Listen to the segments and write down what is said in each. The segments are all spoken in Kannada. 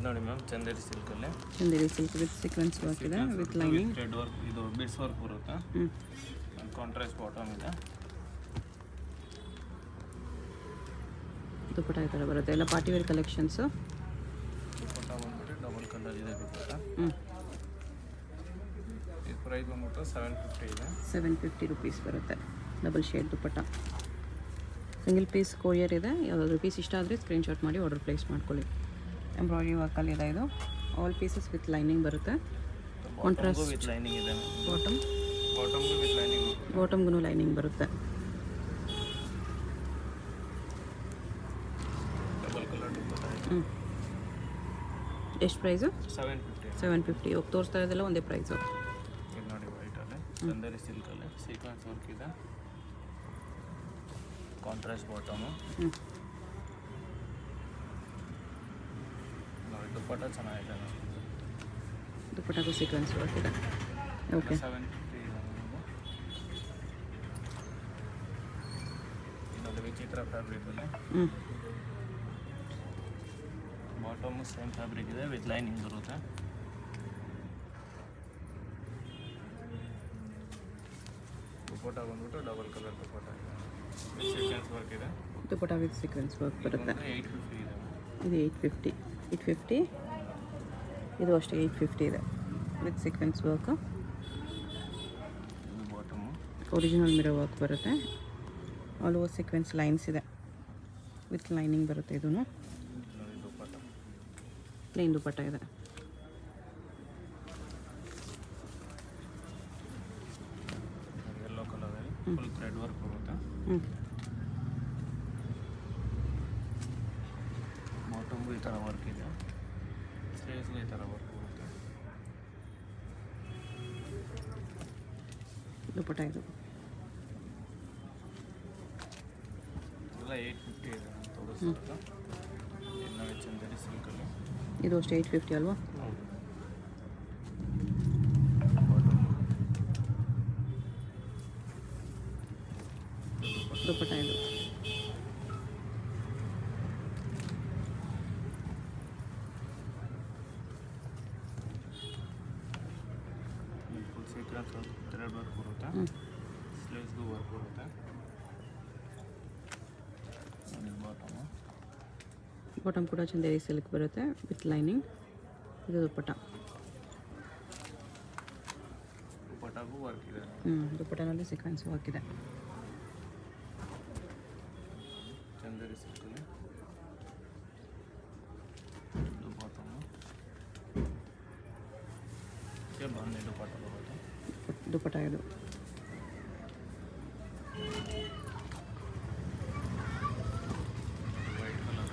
ನೋಡಿ ಮ್ಯಾಮ್ ಚಂದೇರಿ ಸಿಲ್ಕಲ್ಲಿ Chanderi silk with sequence work ಇದೆ ವಿತ್ ಲೈನಿಂಗ್ ಥ್ರೆಡ್ ವರ್ಕ್ ಇದು ಬಿಡ್ಸ್ ವರ್ಕ್ ಬರುತ್ತೆ. ಕಾಂಟ್ರಾಸ್ಟ್ ಬಾಟಮ್ ಇದೆ. ದುಪ್ಪಟ್ಟ ಈ ಥರ ಬರುತ್ತೆ ಎಲ್ಲ ಪಾರ್ಟಿ ವೇರ್ ಕಲೆಕ್ಷನ್ಸು. ದುಪ್ಪಟ್ಟ ಬಂದ್ಬಿಟ್ಟು ಡಬಲ್ ಕಲರ್ ಇದೆ ದುಪ್ಪಟ್ಟ. ಈ ಪ್ರೈಸ್ ಬಂದ್ಬಿಟ್ಟು 750 ಇದೆ. 750 ರುಪೀಸ್ ಬರುತ್ತೆ. ಡಬಲ್ ಶೇಡ್ ದುಪ್ಪಟ್ಟ. ಸಿಂಗಲ್ ಪೀಸ್ ಕೊರಿಯರ್ ಇದೆ. ಯಾವುದಾದ್ರೂ ಪೀಸ್ ಇಷ್ಟ ಆದರೆ ಸ್ಕ್ರೀನ್ಶಾಟ್ ಮಾಡಿ ಆರ್ಡರ್ ಪ್ಲೇಸ್ ಮಾಡ್ಕೊಳ್ಳಿ. ಎಂಬ್ರಾಯ್ಡ್ರಿ ವರ್ಕಲ್ಲಿ ಇದೆ ಇದು. ಆಲ್ ಪೀಸಸ್ ವಿತ್ ಲೈನಿಂಗ್ ಬರುತ್ತೆ. ಕಾಂಟ್ರಾಸ್ಟ್ ವಿತ್ ಲೈನಿಂಗ್ ಇದೆ. ಬಾಟಮ್ಗೂ ವಿತ್ ಲೈನಿಂಗ್. ಬಾಟಮ್ಗೂ ಲೈನಿಂಗ್ ಬರುತ್ತೆ. ಡಬಲ್ ಕಲರ್ ದುಪ್ಪಟ್ಟ ಇದೆ. ಎಷ್ಟು ಪ್ರೈಸು? 750. ಹೋಗಿ ತೋರಿಸ್ತಾ ಇರೋದೆಲ್ಲ ಒಂದೇ ಪ್ರೈಸು. ಇದು ನೋಡಿ ವೈಟಲ್ಲಿ ಚಂದೇರಿ ಸಿಲ್ಕಲ್ಲಿ ಸೀಕ್ವೆನ್ಸ್ ವರ್ಕ್ ಇದೆ. Contrast bottom. ನೋಡಿ ದುಪ್ಪಟ್ಟ ಚೆನ್ನಾಗಿದೆ. ದುಪ್ಪಟ್ಟಗೂ ಸೀಕ್ವೆನ್ಸ್ ವರ್ಕ್ ಇದೆ. ಓಕೆ 750 ಇದೆ. ಇನ್ನೊಂದು ವಿಚಿತ್ರ ಫ್ಯಾಬ್ರಿಕಲ್ಲಿ ಬಾಟಮು ಸೇಮ್ ಫ್ಯಾಬ್ರಿಕ್ ಇದೆ ವಿತ್ ಲೈನಿಂಗ್ ಬರುತ್ತೆ. ದುಪ್ಪಟ್ಟ ಬಂದ್ಬಿಟ್ಟು ಡಬಲ್ ಕಲರ್ ದುಪ್ಪಟ್ಟ ಇದೆ. ಸೀಕ್ವೆನ್ಸ್ ವರ್ಕ್ ಇದೆ. ದುಪ್ಪಟ್ಟ ವಿತ್ ಸೀಕ್ವೆನ್ಸ್ ವರ್ಕ್ ಬರುತ್ತೆ. 850 ಇದೆ. ಇದು 850. ಇದು ಅಷ್ಟೇ 850 ಇದೆ with sequence work. Bottom original mirror work ಬರುತ್ತೆ. ಆಲ್ ಓವರ್ ಸೀಕ್ವೆನ್ಸ್ ಲೈನ್ಸ್ ಇದೆ ವಿತ್ ಲೈನಿಂಗ್ ಬರುತ್ತೆ. ಇದೂ ದುಪ್ಪಟ್ಟ ಪ್ಲೇನ್ ದುಪ್ಪಟ್ಟ ಇದೆ. ಯೆಲ್ಲೋ ಕಲರಲ್ಲಿ ಫುಲ್ ಥ್ರೆಡ್ ವರ್ಕ್ ಬರುತ್ತೆ. ಬಾಟಮ್ಗೂ ಈ ಥರ ವರ್ಕ್ ಇದೆ. ಸ್ಲೀವ್ಸ್ಗೂ ಈ ಥರ ವರ್ಕ್ ಬರುತ್ತೆ. ದುಪ್ಪಟ್ಟ ಇದು ಎಲ್ಲ 850 ಇದೆ ಅಂತ ತೋರಿಸ್ತಾರೆ. ಇನ್ನು ಚಂದೇರಿ ಸಿಲ್ಕಲ್ಲಿ ಇದು ಅಷ್ಟೇ 850 ಅಲ್ವಾ? ದುಪ್ಪಟ್ಟ ಇದು ಫುಲ್ ಸೀಕ್ವೆನ್ಸ್ ಥ್ರೆಡ್ ವರ್ಕ್ ಬರುತ್ತೆ. ಸ್ಲೀವ್ಸ್ಗೂ ವರ್ಕ್ ಬರುತ್ತೆ. ಬಾಟಮ್ ಕೂಡ ಚಂದೇರಿ ಸಿಲ್ಕ್ ಬರುತ್ತೆ ವಿತ್ ಲೈನಿಂಗ್. ಇದು ದುಪ್ಪಟ್ಟ. ದುಪ್ಪಟ್ಟಗೂ ವರ್ಕ್ ಇದೆ. ದುಪ್ಪಟ್ಟನಲ್ಲಿ ಸೀಕ್ವೆನ್ಸ್ ವರ್ಕ್ ಇದೆ. ಚಂದೇರಿ ಸಿಲ್ಕಲ್ಲಿ ಇದು ಬಾಟಮು. ಬಾಂಧಿ ದುಪ್ಪಟ್ಟ ಬರುತ್ತೆ. ದುಪ್ಪಟ್ಟ ಇದು ವೈಟ್ ಕಲರ್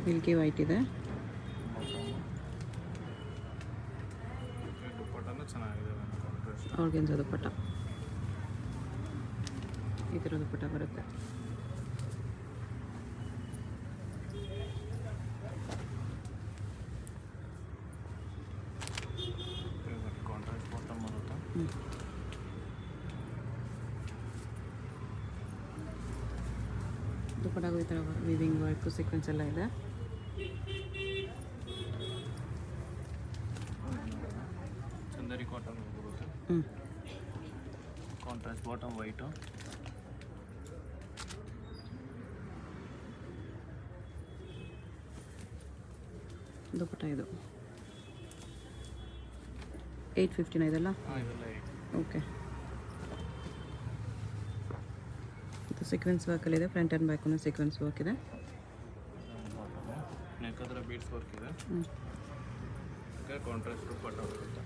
ಮಿಲ್ಕಿ ವೈಟ್ ಇದೆ. ದುಪ್ಪಟ್ಟನೂ ಚೆನ್ನಾಗಿದೆ. ಕಾಂಟ್ರಾಸ್ಟ್ ಆರ್ಗೆನ್ಸಾ ದುಪ್ಪಟ್ಟ ಈ ಥರ ದುಪ್ಪಟ್ಟ ಬರುತ್ತೆ. ಕಾಂಟ್ರಾಸ್ಟ್ ಬಾಟಮ್ ಬರುತ್ತೆ. ದುಪ್ಪಟ್ಟಾಗೂ ಈ ಥರ ವಿವಿಂಗ್ ವರ್ಕ್ ಸೀಕ್ವೆನ್ಸ್ ಎಲ್ಲ ಇದೆ. ಚಂದೇರಿ ಕಾಟನ್ ಬರುತ್ತೆ. Contrast bottom white. ದುಪ್ಪಟ್ಟ ಇದು 850 ಇದೆಲ್ಲ. ಇದೆಲ್ಲ ಓಕೆ ಇದು ಸೀಕ್ವೆನ್ಸ್ ವರ್ಕಲ್ಲಿದೆ. Front and back sequence work ಇದೆ. ನೆಕ್ ಹತ್ರ ಬೀಡ್ಸ್ ವರ್ಕ್ ಇದೆ. ಕಾಂಟ್ರಾಸ್ಟ್ ದುಪ್ಪಟ್ಟ ಬರುತ್ತೆ.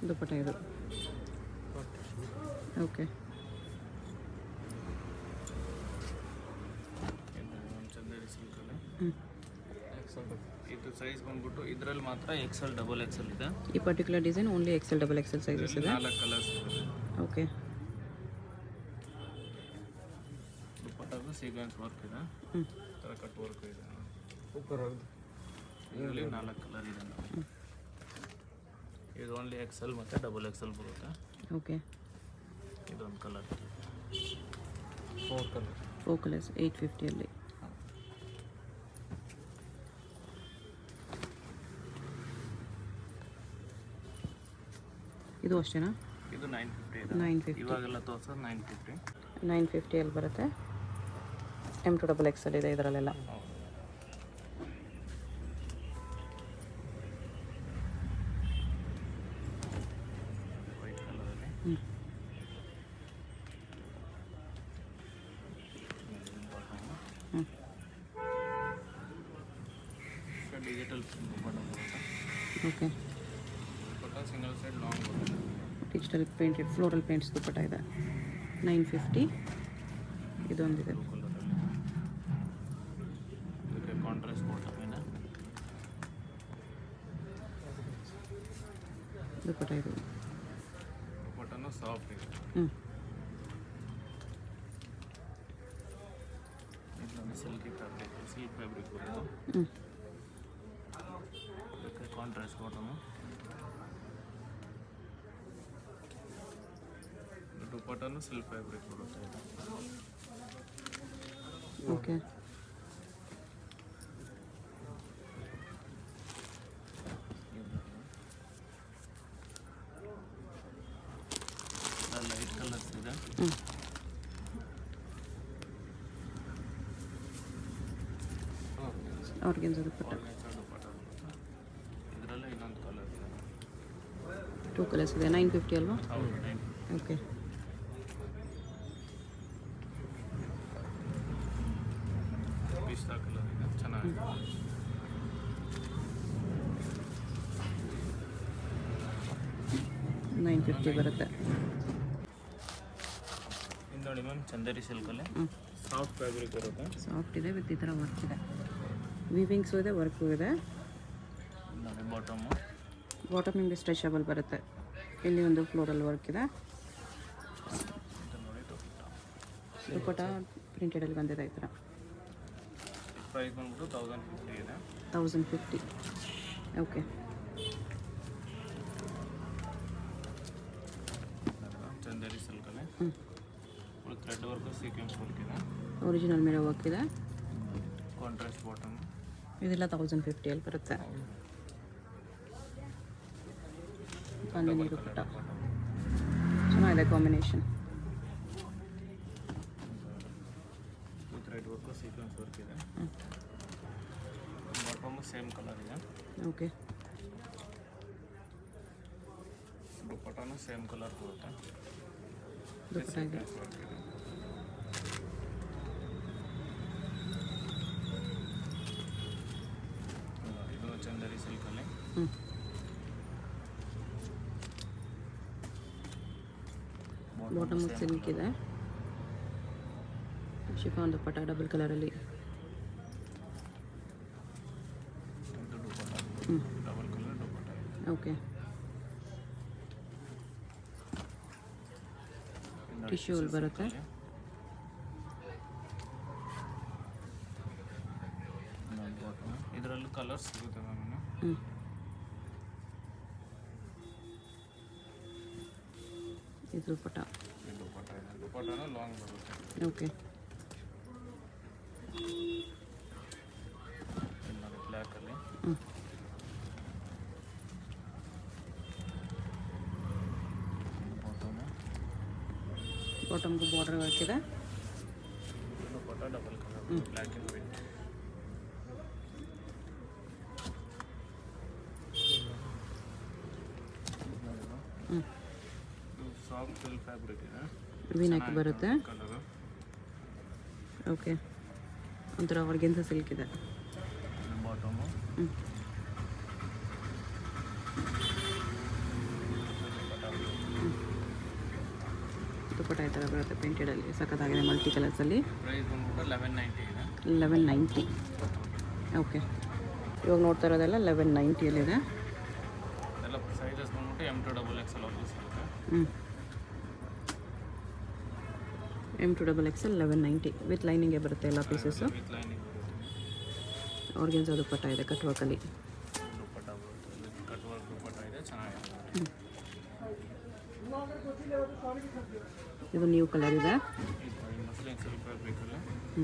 ದುಪ್ಪಟ್ಟ ಇದು ಓಕೆ ಚಂದೇರಿ ಸಿಲ್ಕಲ್ಲಿ ಎಕ್ಸೆಲ್. ಇದು ಸೈಜ್ ಬಂದ್ಬಿಟ್ಟು ಇದರಲ್ಲಿ ಮಾತ್ರ XL ಡಬಲ್ XL ಇದೆ. ಈ particular design only XL double XL sizes ಇದೆ. 4 ಕಲರ್ಸ್ ಇದೆ. ಓಕೆ ದುಪ್ಪಟ್ಟಗೂ ಸೀಕ್ವೆನ್ಸ್ ವರ್ಕ್ ಇದೆ. ಥರ ಕಟ್ ವರ್ಕ್ ಇದೆ. ಇದರಲ್ಲಿ 4 ಕಲರ್ ಇದೆ. ಇದು ಓನ್ಲಿ XL ಮತ್ತು ಡಬಲ್ XL ಬರುತ್ತೆ. ಓಕೆ ಇದೊಂದು ಕಲರ್. 4 ಕಲರ್ಸ್ 850 ಅಲ್ಲಿ. ಇದು ಅಷ್ಟೇನಾ? ಇದು 950 ಇದೆ. 950. ಇವಾಗೆಲ್ಲ ತೋರ್ಸೋದು 950. 950 ಬರುತ್ತೆ. M2XXL ಇದೆ ಇದರಲ್ಲೆಲ್ಲ. ವೈಟ್ ಕಲರಲ್ಲಿ digital okay. Single side long ಬರುತ್ತೆ. ಡಿಜಿಟಲ್ ಪೇಂಟೆಡ್ ಫ್ಲೋರಲ್ ಪೇಂಟ್ಸ್ ದುಪ್ಪಟ್ಟ ಇದೆ 950. ಇದೊಂದಿದೆ ಬ್ಲೂ ಕಲರಲ್ಲಿ. ಇದಕ್ಕೆ ಕಾಂಟ್ರಾಸ್ಟ್ ಬಾಟಮ್ ಇದೆ. ದುಪ್ಪಟ್ಟ ಇದು. ದುಪ್ಪಟ್ಟನು ಸಾಫ್ಟ್ ಇದೆ. ಇದೊಂದು ಸಿಲ್ಕ್ ಫ್ಯಾಬ್ರಿಕ್ ಬರುತ್ತೆ. ಇದಕ್ಕೆ ಕಾಂಟ್ರಾಸ್ಟ್ ಬಾಟಮು. ದುಪ್ಪಟ್ಟನು ಸಿಲ್ಕ್ ಫ್ಯಾಬ್ರಿಕ್ ಬರುತ್ತೆ ಇದು. ಓಕೆ. ಲೈಟ್ ಕಲರ್ಸ್ ಇದೆ. ಆರ್ಗೆನ್ಸಾ ದುಪ್ಪಟ್ಟ. ದುಪ್ಪಟ್ಟ ಬರುತ್ತೆ. ಇದರಲ್ಲೇ ಇನ್ನೊಂದು ಕಲರ್ ಇದೆ. 2 ಕಲರ್ಸ್ ಇದೆ. 950 ಅಲ್ವಾ? ಹೌದು. ಓಕೆ. ಪಿಸ್ತಾ ಕಲರ್ ಇದೆ, ಚೆನ್ನಾಗಿದೆ. $950 ಬರುತ್ತೆ. ಇದು ನೋಡಿ ಮ್ಯಾಮ್, ಚಂದೇರಿ ಸಿಲ್ಕಲ್ಲಿ ಸಾಫ್ಟ್ ಫ್ಯಾಬ್ರಿಕ್ ಬರುತ್ತೆ. ಸಾಫ್ಟ್ ಇದೆ ವಿತ್ ಈ ಥರ ವರ್ಕ್ ಇದೆ. ವೀವಿಂಗ್ಸು ಇದೆ, ವರ್ಕು ಇದೆ. ನೋಡಿ ಬಾಟಮು. ಬಾಟಮ್ ನಿಮಗೆ ಸ್ಟ್ರೆಚಬಲ್ ಬರುತ್ತೆ. ಇಲ್ಲಿ ಒಂದು ಫ್ಲೋರಲ್ ವರ್ಕ್ ಇದೆ. ಇದು ನೋಡಿ ದುಪ್ಪಟ್ಟ ಪ್ರಿಂಟೆಡಲ್ಲಿ ಬಂದಿದೆ ಈ ಥರ. ಪ್ರೈಸ್ ಬಂದ್ಬಿಟ್ಟು 1050 ಇದೆ. 1050. ಓಕೆ. ಚಂದೇರಿ ಸಿಲ್ಕಲ್ಲಿ full thread work, sequence work ಇದೆ. ಒರಿಜಿನಲ್ ಮಿರರ್ ವರ್ಕ್ ಇದೆ. Contrast bottom. ಇದೆಲ್ಲ 1050 ಬರುತ್ತೆ. ಬಾಂಧನಿ ದುಪ್ಪಟ್ಟ ಚೆನ್ನಾಗಿದೆ combination. Thread work, sequence work ಇದೆ. ಬಾಟಮು ಸೇಮ್ ಕಲರ್ ಇದೆ. ಓಕೆ. ದುಪ್ಪಟ್ಟನು ಸೇಮ್ ಕಲರ್ ಬರುತ್ತೆ. ದುಪ್ಪಟ್ಟ ಇದೆ. ಸೀಕ್ವೆನ್ಸ್ ವರ್ಕ್ ಇದೆ. ಇದು ಚಂದೇರಿ ಸಿಲ್ಕಲ್ಲಿ. ಬಾಟಮ್ ಸಿಲ್ಕ್ ಇದೆ. ಶಿಫಾನ್ ದುಪ್ಪಟ್ಟ ಡಬಲ್ ಕಲರಲ್ಲಿ. ಡಬಲ್ ಕಲರ್ ದುಪ್ಪಟ್ಟ ಇದೆ. ಓಕೆ. ಟಿಶ್ಯೂ ಅಲ್ಲಿ ಬರುತ್ತೆ. ಇದರಲ್ಲೂ ಕಲರ್ಸ್ ಸಿಗುತ್ತೆ ಮ್ಯಾಮ್. ಇದು ದುಪ್ಪಟ್ಟ. ದುಪ್ಪಟ್ಟ ಇದೆ. ದುಪ್ಪಟ್ಟನು ಲಾಂಗ್ ಬರುತ್ತೆ. ಓಕೆ. ನೋಡಿ ಬ್ಲ್ಯಾಕಲ್ಲಿ. ಬಾಟಮು. ಬಾಟಮ್ಗೂ ಬಾರ್ಡರ್ ವರ್ಕ್ ಇದೆ. Dupatta double colour, black and white. Soft silk fabric ಇದೆ. ವಿನಕ್ ಬರುತ್ತೆ. ಕಲರು. ಓಕೆ. ಒಂಥರ ಆರ್ಗೆನ್ಸಾ ಸಿಲ್ಕ್ ಇದೆ. ಬಾಟಮು. ದುಪ್ಪಟ್ಟ ಈ ಥರ ಬರುತ್ತೆ ಪ್ರಿಂಟೆಡಲ್ಲಿ. ಸಖತ್ತಾಗಿದೆ ಮಲ್ಟಿ ಕಲರ್ಸಲ್ಲಿ. ಪ್ರೈಸ್ ಬಂದ್ಬಿಟ್ಟು 1190 ಇದೆ. 1190. ಓಕೆ. ಇವಾಗ ನೋಡ್ತಾ ಇರೋದೆಲ್ಲ 1190ಯಲ್ಲಿದೆ. ಎಲ್ಲ ಸೈಜಸ್ ಬಂದ್ಬಿಟ್ಟು M2XXL ಅವ್ರಿಗೆ ಸಿಗುತ್ತೆ. M2XXL 1190 ವಿತ್ ಲೈನಿಂಗೇ ಬರುತ್ತೆ ಎಲ್ಲ ಪೀಸಸ್ಸು. ವಿತ್ ಲೈನಿಂಗ್ ಬರುತ್ತೆ. ಆರ್ಗೆನ್ಸಾ ದುಪ್ಪಟ್ಟ ಇದೆ ಕಟ್ ವರ್ಕಲ್ಲಿ. ದುಪ್ಪಟ್ಟ ಬರುತ್ತೆ. ಕಟ್ ವರ್ಕ್ ದುಪ್ಪಟ್ಟ ಇದೆ, ಚೆನ್ನಾಗಿದೆ. ಇದು ನ್ಯೂ ಕಲರ್ ಇದೆ. ಇದು ಮಸ್ಲಿನ್ ಸಿಲ್ಕ್ ಫ್ಯಾಬ್ರಿಕಲ್ಲಿ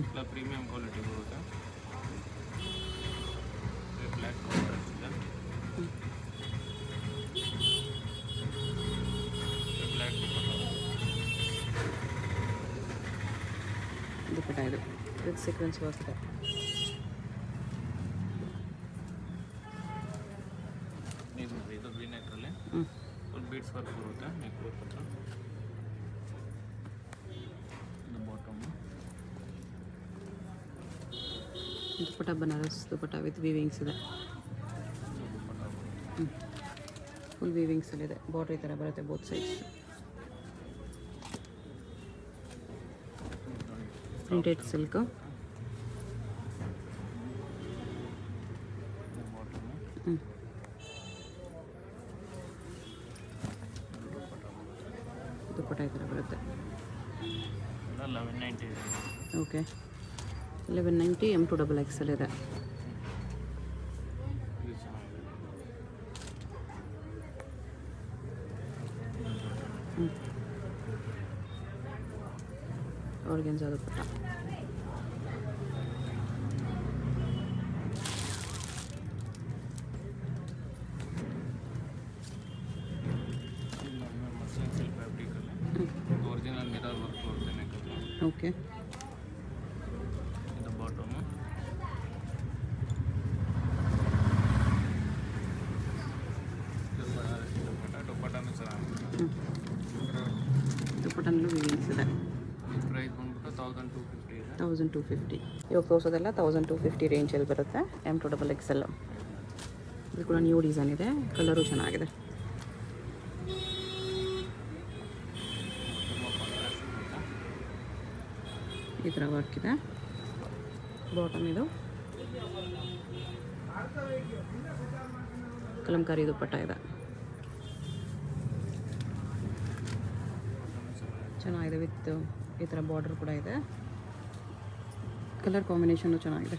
ಎಲ್ಲ ಪ್ರೀಮಿಯಂ ಕ್ವಾಲಿಟಿ ಬರುತ್ತೆ. ಬ್ಲ್ಯಾಕ್ ಕಾಂಟ್ರಾಸ್ಟ್ ಇದೆ. ವಿತ್ ಸೀಕ್ವೆನ್ಸ್ ವರ್ಕ್ ಇದೆ. ಇದು ವಿ ನೆಕ್ಕಲ್ಲಿ ಹ್ಞೂ ಫುಲ್ ಬೀಡ್ಸ್ ವರ್ಕ್ ಬರುತ್ತೆ ನೆಕ್ ವರ್ಕ್ ಹತ್ರ. ಇದು bottom. Dupatta Banaras dupatta with weavings ಇದೆ. ಹ್ಞೂ ಫುಲ್ ವೀವಿಂಗ್ಸಲ್ಲಿದೆ. ಬಾರ್ಡ್ರ್ ಈ ಥರ ಬರುತ್ತೆ ಬೋತ್ ಸೈಡ್ಸ್. Printed silk. ಹ್ಞೂ ದುಪ್ಪಟ್ಟ ಈ ಥರ ಬರುತ್ತೆ. 1190 ಇದೆ. ಓಕೆ 1190 M2XXL ಇದೆ. ಇದು ಚೆನ್ನಾಗಿದೆ. ಹ್ಞೂ ಆರ್ಗೆನ್ಸಾ ದುಪ್ಪಟ್ಟ. ಮಸ್ಲಿನ್ ಸಿಲ್ಕ್ ಫ್ಯಾಬ್ರಿಕಲ್ಲಿ ಒರಿಜಿನಲ್ ಮಿರರ್ ವರ್ಕ್ ಬರುತ್ತೆ ನೆಕ್ಕಲ್ಲಿ. ಓಕೆ ಇದು ಬಾಟಮು. ಇದು ಬನಾರಸಿ ದುಪ್ಪಟ್ಟ. ದುಪ್ಪಟ್ಟನೂ ಚೆನ್ನಾಗಿದೆ. ಹ್ಞೂ ದುಪ್ಪಟ್ಟನಲ್ಲೂ ವೀವಿಂಗ್ಸ್ ಇದೆ. ಇದು ಪ್ರೈಸ್ ಬಂದ್ಬಿಟ್ಟು 1250 ಇದೆ. 1250. ಇವಾಗ ತೋರಿಸೋದೆಲ್ಲ 1250 ರೇಂಜಲ್ಲಿ ಬರುತ್ತೆ. M2XXL. ಇದು ಕೂಡ ನ್ಯೂ ಡಿಸೈನ್ ಇದೆ. ಕಲರು ಚೆನ್ನಾಗಿದೆ. ತುಂಬ ಕಾಂಟ್ರಾಸ್ಟ್ ಇರುತ್ತೆ. ಈ ಥರ ವರ್ಕ್ ಇದೆ. ಬಾಟಮ್ ಇದು ಕಲಂಕಾರಿ ದುಪ್ಪಟ್ಟ ಇದೆ. ಚೆನ್ನಾಗಿದೆ ವಿತ್ ಈ ಥರ ಬಾರ್ಡರ್ ಕೂಡ ಇದೆ. ಕಲರ್ ಕಾಂಬಿನೇಷನ್ನು ಚೆನ್ನಾಗಿದೆ.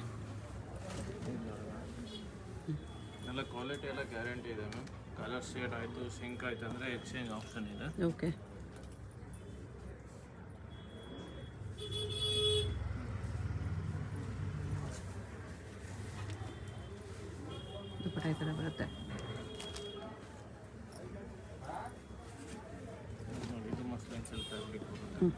ಎಲ್ಲ ಕ್ವಾಲಿಟಿ ಎಲ್ಲ ಗ್ಯಾರಂಟಿ ಇದೆ ಮ್ಯಾಮ್. ಕಲರ್ ಶೇಡ್ ಆಯಿತು ಸಿಂಕ್ ಆಯಿತು ಅಂದರೆ ಎಕ್ಸ್ಚೇಂಜ್ ಆಪ್ಷನ್ ಇದೆ. ಓಕೆ ದುಪ್ಪಟ್ಟ ಈ ಥರ ಬರುತ್ತೆ. ನೋಡಿ ಇದು ಮಸ್ಲಿನ್ ಸಿಲ್ಕ್ ಫ್ಯಾಬ್ರಿಕ್ ಬರುತ್ತೆ. ಹ್ಞೂ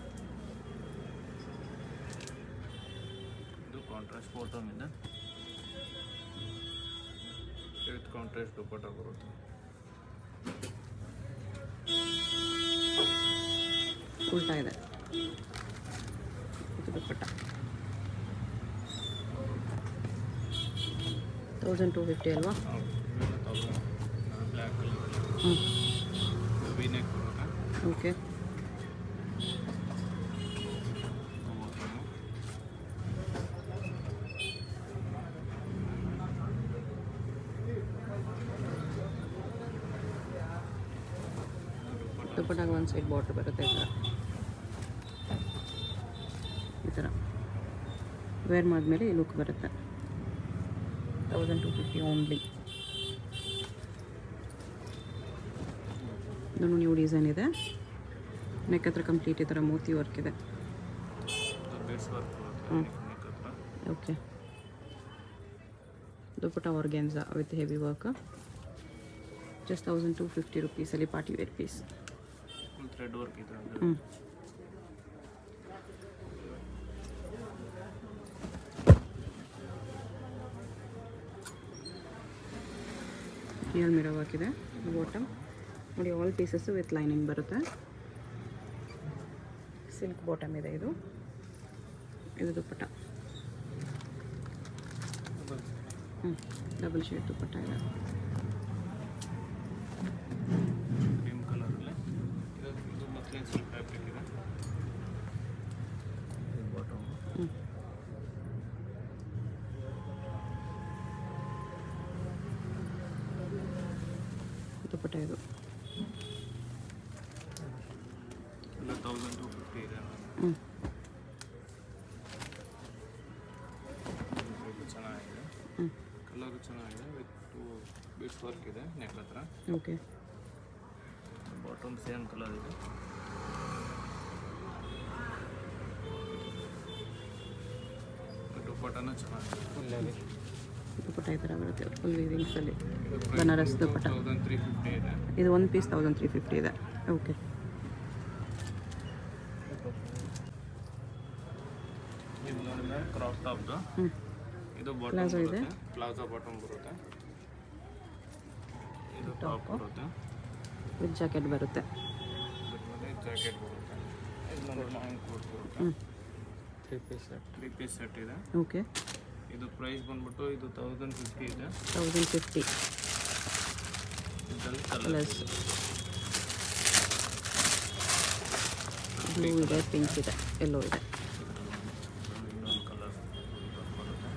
ಇದು ಕಾಂಟ್ರಾಸ್ಟ್ ಬಾಟಮ್ ಇದೆ ವಿತ್ ಕಾಂಟ್ರಾಸ್ಟ್ ದುಪ್ಪಟ್ಟ ಬರುತ್ತೆ. ಉಲ್ಟಾ ಇದೆ. ಇದು ದುಪ್ಪಟ್ಟ 1250 ಅಲ್ವಾ? ಬ್ಲ್ಯಾಕ್ ಕಲರ್ ಹ್ಞೂ ವಿ ನೆಕ್ ಬರುತ್ತೆ. Okay bottom. ದುಪ್ಪಟ್ಟಾಗ ಒಂದು ಸೈಡ್ ಬಾರ್ಡ್ರ್ ಬರುತ್ತೆ ಈ ಥರ ವೇರ್ ಮಾಡಿದ್ಮೇಲೆ ಈ ಲುಕ್ ಬರುತ್ತೆ. 1250 ಓನ್ಲಿ. ಇದನ್ನು ನ್ಯೂ ಡಿಸೈನ್ ಇದೆ. ನೆಕ್ ಹತ್ರ ಕಂಪ್ಲೀಟ್ ಈ ಥರ ಮೋತಿ ವರ್ಕ್ ಇದೆ. ಬೀಡ್ಸ್ ವರ್ಕ್ ಬರುತ್ತೆ ಹ್ಞೂ ನೆಕ್ ಹತ್ರ. Okay dupatta organza with heavy work. Just 1250 ರುಪೀಸಲ್ಲಿ party wear piece. Full thread work ಇದೆ. ಹ್ಞೂ ರಿಯಲ್ ಮಿರರ್ ವರ್ಕ್ ಇದೆ. ಬಾಟಮ್ ನೋಡಿ ಆಲ್ ಪೀಸಸ್ಸು ವಿತ್ ಲೈನಿಂಗ್ ಬರುತ್ತೆ. ಸಿಲ್ಕ್ ಬಾಟಮ್ ಇದೆ. ಇದು ದುಪ್ಪಟ್ಟ. ಹ್ಞೂ ಡಬಲ್ ಶೇಡ್ ದುಪ್ಪಟ್ಟ ಇದೆ. ಕ್ರೀಮ್ ಕಲರಲ್ಲಿ ಇದು ಮಸ್ಲಿನ್ ಸಿಲ್ಕ್ ಫ್ಯಾಬ್ರಿಕ್ ಇದೆ. ಇದು ಬಾಟಮ್. ಹ್ಞೂ ದುಪ್ಪಟ್ಟ ಇದು. ಎಲ್ಲ 1250 ಇದೆ. ಹ್ಞೂ ಇದು ಚೆನ್ನಾಗಿದೆ. ಹ್ಞೂ ಕಲರು ಚೆನ್ನಾಗಿದೆ ವಿತ್ ಬೀಡ್ಸ್ ವರ್ಕ್ ಇದೆ ನೆಕ್ ಹತ್ರ. ಓಕೆ ಬಾಟಮ್ ಸೇಮ್ ಕಲರ್ ಇದೆ. ದುಪ್ಪಟ್ಟನೂ ಚೆನ್ನಾಗಿದೆ. ದುಪ್ಪಟ್ಟ ಈ ಥರ ಬರುತ್ತೆ ಫುಲ್ ವೀವಿಂಗ್ಸಲ್ಲಿ. ಬನಾರಸ್ ದುಪ್ಪಟ್ಟ. 1350 ಇದೆ. ಇದು ಒಂದು ಪೀಸ್ 1350 ಇದೆ. ಓಕೆ ಇದು ನೋಡಿ ಮ್ಯಾಮ್ ಕ್ರಾಪ್ ಟಾಪ್ದು. ಹ್ಞೂ ಇದು ಬಾಟಮ್ ಬರುತ್ತೆ, ಪ್ಲಾಜೋ ಬಾಟಮ್ ಬರುತ್ತೆ. ಇದು ಟಾಪ್ ಬರುತ್ತೆ, ವಿತ್ ಜಾಕೆಟ್ ಬರುತ್ತೆ. ಜಾಕೆಟ್ ಬರುತ್ತೆ. ಇದು ಲಾಂಗ್ ಕೋಟ್ ಬರುತ್ತೆ. ಹ್ಞೂ 3 ಪೀಸ್ ಸೆಟ್ ಇದೆ. ಓಕೆ. ಇದು ಪ್ರೈಸ್ ಬಂದ್ಬಿಟ್ಟು ಇದು 1050 ಇದೆ. 1050 ಇದರಲ್ಲಿ ಕಲರ್ಸ್ ಬ್ಲೂ ಇದೆ, ಪಿಂಕ್ ಇದೆ, ಎಲ್ಲೋ ಇದೆ. ಇನ್ನೊಂದು ಕಲರ್ ಬರುತ್ತೆ.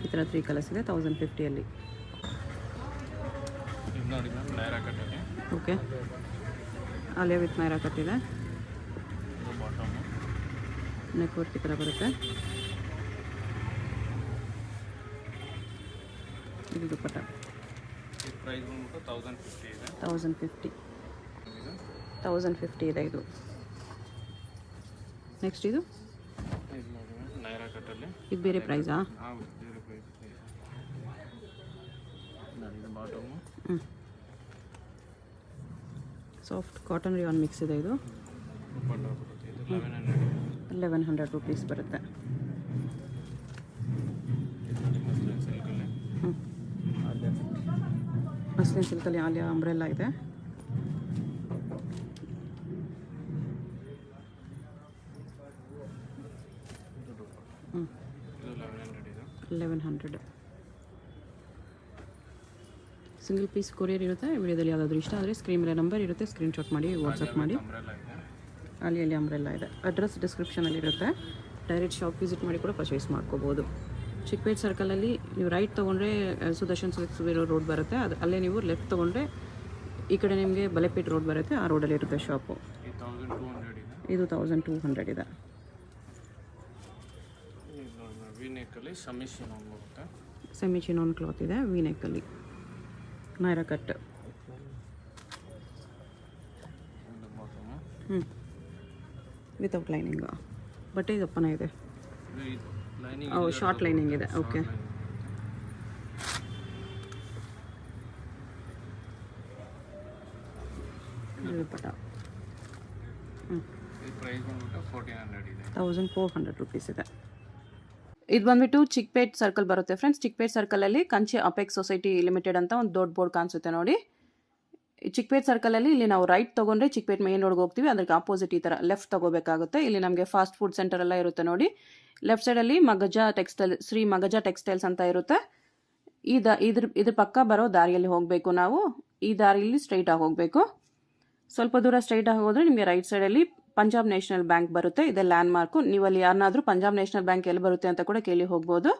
ಈ ಥರ 3 ಕಲರ್ಸ್ ಇದೆ 1050ಅಲ್ಲಿ. ಇದು ನೋಡಿ ಮ್ಯಾಮ್, ನೈರಾ ಕಟ್ಟಲ್ಲಿ. Okay. Alia with Naira cut ಇದೆ. ಇದು ಬಾಟಮು. ನೆಕ್ ವರ್ಕ್ ಈ ಥರ ಬರುತ್ತೆ. ಇದು ದುಪ್ಪಟ್ಟ. ಈ ಪ್ರೈಸ್ ಬಂದ್ಬಿಟ್ಟು 1050 ಇದೆ. 1050 ಇದು 1050 ಇದೆ ಇದು. ನೆಕ್ಸ್ಟ್ ಇದು ಇದು ನೋಡಿ ಮ್ಯಾಮ್, ನೈರಾ ಕಟ್ಟಲ್ಲಿ. ಇದು ಬೇರೆ ಪ್ರೈಸಾ? ಹೌದು, ಬೇರೆ ಪ್ರೈಸ್. ನೋಡಿ ಇದು ಬಾಟಮು. ಹ್ಞೂ ಸಾಫ್ಟ್ ಕಾಟನ್ ರಿಯಾನ್ ಮಿಕ್ಸ್ ಇದೆ ಇದು. ದುಪ್ಪಟ್ಟ ಬರುತ್ತೆ. ಇದು 1100 ಇದೆ. 1100 ರುಪೀಸ್ ಬರುತ್ತೆ. ಇದು ನೋಡಿ ಮಸ್ಲಿನ್ ಸಿಲ್ಕಲ್ಲಿ. ಹ್ಞೂ ಮಸ್ಲಿನ್ ಸಿಲ್ಕಲ್ಲಿ ಆಲಿಯಾ ಅಂಬ್ರೆಲ್ಲಾ ಇದೆ. ಇದು ದುಪ್ಪಟ್ಟ. ಹ್ಞೂ ಇದು 1100 ಇದೆ. 1100 ಸಿಂಗಲ್ ಪೀಸ್ ಕೊರಿಯರ್ ಇರುತ್ತೆ. ವಿಡಿಯೋದಲ್ಲಿ ಯಾವುದಾದ್ರೂ ಇಷ್ಟ ಆದರೆ ಸ್ಕ್ರೀನ್ ಮೇಲೆ ನಂಬರ್ ಇರುತ್ತೆ, ಸ್ಕ್ರೀನ್ಶಾಟ್ ಮಾಡಿ ವಾಟ್ಸಪ್ ಮಾಡಿ. ಅಂಬ್ರೆಲ್ಲಾ ಇದೆ. ಅಲ್ಲಿ ಅಂಬ್ರೆಲ್ಲಾ ಇದೆ. ಅಡ್ರೆಸ್ ಡಿಸ್ಕ್ರಿಪ್ಷನಲ್ಲಿ ಇರುತ್ತೆ. ಡೈರೆಕ್ಟ್ ಶಾಪ್ ವಿಸಿಟ್ ಮಾಡಿ ಕೂಡ ಪರ್ಚೇಸ್ ಮಾಡ್ಕೋಬೋದು. ಚಿಕ್ಕಪೇಟ್ ಸರ್ಕಲಲ್ಲಿ ನೀವು ರೈಟ್ ತೊಗೊಂಡ್ರೆ ಸುದರ್ಶನ್ ಸಿಲ್ಕ್ಸ್ ಇರೋ ರೋಡ್ ಬರುತ್ತೆ. ಅಲ್ಲೇ ನೀವು ಲೆಫ್ಟ್ ತೊಗೊಂಡ್ರೆ ಈ ಕಡೆ ನಿಮಗೆ ಬಲೆಪೇಟ್ ರೋಡ್ ಬರುತ್ತೆ. ಆ ರೋಡಲ್ಲಿ ಇರುತ್ತೆ ಶಾಪು. ಇದು 1200 ಇದೆ. ಇದು 1200 ಇದೆ. ಇದು ನೋಡಿ ವಿ ನೆಕ್ಕಲ್ಲಿ ಶಮಿಶಿನ್ ಒಂದು ಬರುತ್ತೆ. ಸೆಮಿ ಚಿನಾನ್ ಕ್ಲಾತ್ ಇದೆ, ವಿ ನೆಕ್ಕಲ್ಲಿ ನೈರಾ ಕಟ್. ಇದು ಬಾಟಮು. ಹ್ಞೂ ವಿತೌಟ್ ಲೈನಿಂಗು. ಬಟ್ಟೆ ದಪ್ಪನ ಇದೆ. ಇದು ಲೈನಿಂಗ್. ಶಾರ್ಟ್ ಲೈನಿಂಗ್ ಇದೆ. ಓಕೆ. ದುಪ್ಪಟ್ಟ. ಹ್ಞೂ ಈ ಪ್ರೈಸ್ ಬಂದ್ಬಿಟ್ಟು 1400 ಇದೆ. 1400 ರುಪೀಸ್ ಇದೆ. ಇದು ಬಂದ್ಬಿಟ್ಟು ಚಿಕ್ಕಪೇಟ್ ಸರ್ಕಲ್ ಬರುತ್ತೆ ಫ್ರೆಂಡ್ಸ್. ಚಿಕ್ಕಪೇಟ್ ಸರ್ಕಲಲ್ಲಿ ಕಂಚಿ ಅಪೆಕ್ಸ್ ಸೊಸೈಟಿ ಲಿಮಿಟೆಡ್ ಅಂತ ಒಂದು ದೊಡ್ಡ ಬೋರ್ಡ್ ಕಾಣಿಸುತ್ತೆ ನೋಡಿ. ಚಿಕ್ಕಪೇಟ್ ಸರ್ಕಲಲ್ಲಿ ಇಲ್ಲಿ ನಾವು ರೈಟ್ ತೊಗೊಂಡ್ರೆ ಚಿಕ್ಕಪೇಟ್ ಮೇನ್ ರೋಡ್ಗೆ ಹೋಗ್ತೀವಿ. ಅದಕ್ಕೆ ಆಪೋಸಿಟ್ ಈ ಥರ ಲೆಫ್ಟ್ ತೊಗೋಬೇಕಾಗುತ್ತೆ. ಇಲ್ಲಿ ನಮಗೆ ಫಾಸ್ಟ್ ಫುಡ್ ಸೆಂಟರ್ ಎಲ್ಲ ಇರುತ್ತೆ ನೋಡಿ. ಲೆಫ್ಟ್ ಸೈಡಲ್ಲಿ ಮಗಜ ಟೆಕ್ಸ್ಟೈಲ್, ಶ್ರೀ ಮಗಜ ಟೆಕ್ಸ್ಟೈಲ್ಸ್ ಅಂತ ಇರುತ್ತೆ. ಇದ್ರ ಪಕ್ಕ ಬರೋ ದಾರಿಯಲ್ಲಿ ಹೋಗಬೇಕು ನಾವು. ಈ ದಾರಿಯಲ್ಲಿ ಸ್ಟ್ರೈಟಾಗಿ ಹೋಗಬೇಕು. ಸ್ವಲ್ಪ ದೂರ ಸ್ಟ್ರೈಟಾಗಿ ಹೋದರೆ ನಿಮಗೆ ರೈಟ್ ಸೈಡಲ್ಲಿ ಪಂಜಾಬ್ ನ್ಯಾಷನಲ್ ಬ್ಯಾಂಕ್ ಬರುತ್ತೆ. ಇದೆ ಲ್ಯಾಂಡ್ ಮಾರ್ಕು. ನೀವು ಅಲ್ಲಿ ಯಾರನ್ನಾದರೂ ಪಂಜಾಬ್ ನ್ಯಾಷನಲ್ ಬ್ಯಾಂಕ್ ಎಲ್ಲಿ ಬರುತ್ತೆ ಅಂತ ಕೂಡ ಕೇಳಿ ಹೋಗ್ಬೋದು.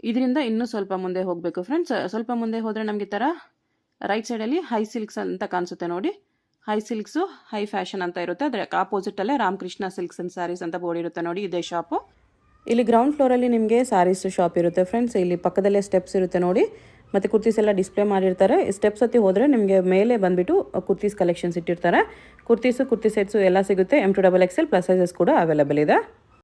ಇದರಿಂದ ಇನ್ನೂ ಸ್ವಲ್ಪ ಮುಂದೆ ಹೋಗಬೇಕು ಫ್ರೆಂಡ್ಸ್. ಸ್ವಲ್ಪ ಮುಂದೆ ಹೋದರೆ ನಮಗೆ ಈ ಥರ ರೈಟ್ ಸೈಡಲ್ಲಿ ಹೈ ಸಿಲ್ಕ್ಸ್ ಅಂತ ಕಾಣಿಸುತ್ತೆ ನೋಡಿ. ಹೈ ಸಿಲ್ಕ್ಸು ಹೈ ಫ್ಯಾಷನ್ ಅಂತ ಇರುತ್ತೆ. ಅದರ ಆಪೋಸಿಟಲ್ಲೇ ರಾಮಕೃಷ್ಣ ಸಿಲ್ಕ್ಸ್ ಆ್ಯಂಡ್ ಸ್ಯಾರೀಸ್ ಅಂತ ಬೋರ್ಡ್ ಇರುತ್ತೆ ನೋಡಿ. ಇದೇ ಶಾಪು. ಇಲ್ಲಿ ಗ್ರೌಂಡ್ ಫ್ಲೋರಲ್ಲಿ ನಿಮಗೆ ಸ್ಯಾರೀಸ್ ಶಾಪ್ ಇರುತ್ತೆ ಫ್ರೆಂಡ್ಸ್. ಇಲ್ಲಿ ಪಕ್ಕದಲ್ಲೇ ಸ್ಟೆಪ್ಸ್ ಇರುತ್ತೆ ನೋಡಿ. ಮತ್ತು ಕುರ್ತೀಸ್ ಎಲ್ಲ ಡಿಸ್ಪ್ಲೇ ಮಾಡಿರ್ತಾರೆ. ಸ್ಟೆಪ್ಸ್ ಹತ್ತಿ ಹೋದರೆ ನಿಮಗೆ ಮೇಲೆ ಬಂದುಬಿಟ್ಟು ಕುರ್ತೀಸ್ ಕಲೆಕ್ಷನ್ಸ್ ಇಟ್ಟಿರ್ತಾರೆ. ಕುರ್ತೀಸು, ಕುರ್ತಿ ಸೆಟ್ಸು ಎಲ್ಲ ಸಿಗುತ್ತೆ. M2XXL ಪ್ಲಸ್ ಸೈಜಸ್ ಕೂಡ ಅವೈಲೇಬಲ್ ಇದೆ.